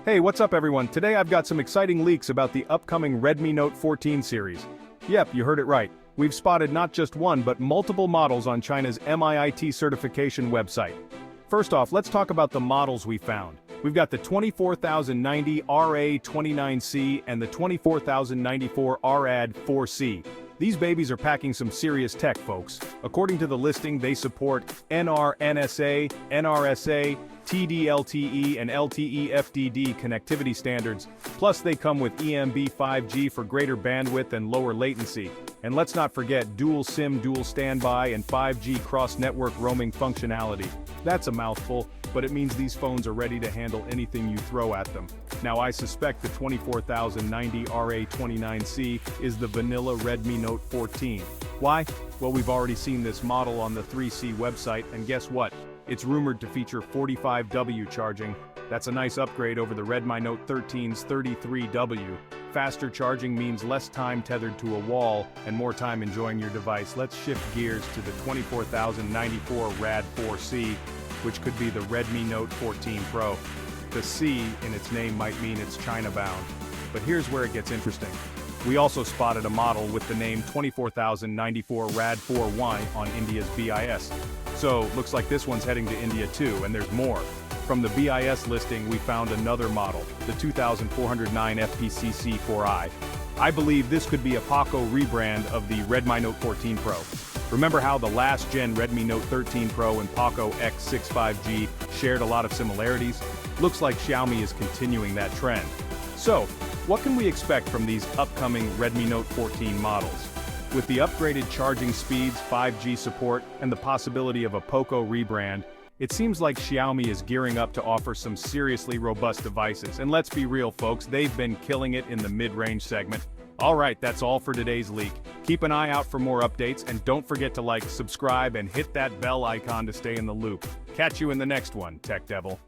Hey, what's up everyone? Today I've got some exciting leaks about the upcoming Redmi Note 14 series. Yep, you heard it right. We've spotted not just one but multiple models on China's MIIT certification website. First off, let's talk about the models we found. We've got the 24090 RA29C and the 24094 RAD 4C. These babies are packing some serious tech, folks. According to the listing, they support NR-NSA, NRSA, TD-LTE and LTE-FDD connectivity standards, plus they come with EMB 5G for greater bandwidth and lower latency. And let's not forget dual SIM, dual standby, and 5G cross-network roaming functionality. That's a mouthful, but it means these phones are ready to handle anything you throw at them. Now I suspect the 24090 RA29C is the vanilla Redmi Note 14. Why? Well, we've already seen this model on the 3C website, and guess what? It's rumored to feature 45W charging. That's a nice upgrade over the Redmi Note 13's 33W. Faster charging means less time tethered to a wall and more time enjoying your device. Let's shift gears to the 24094 RAD 4C, which could be the Redmi Note 14 Pro. The C in its name might mean it's China-bound. But here's where it gets interesting. We also spotted a model with the name 24094 RAD 4Y on India's BIS. So, looks like this one's heading to India too, and there's more. From the BIS listing, we found another model, the 2409 FPCC4i. I believe this could be a POCO rebrand of the Redmi Note 14 Pro. Remember how the last-gen Redmi Note 13 Pro and POCO X65G shared a lot of similarities? Looks like Xiaomi is continuing that trend. So, what can we expect from these upcoming Redmi Note 14 models? With the upgraded charging speeds, 5G support, and the possibility of a POCO rebrand, it seems like Xiaomi is gearing up to offer some seriously robust devices. And let's be real, folks, they've been killing it in the mid-range segment. Alright, that's all for today's leak. Keep an eye out for more updates, and don't forget to like, subscribe, and hit that bell icon to stay in the loop. Catch you in the next one, Techdevil.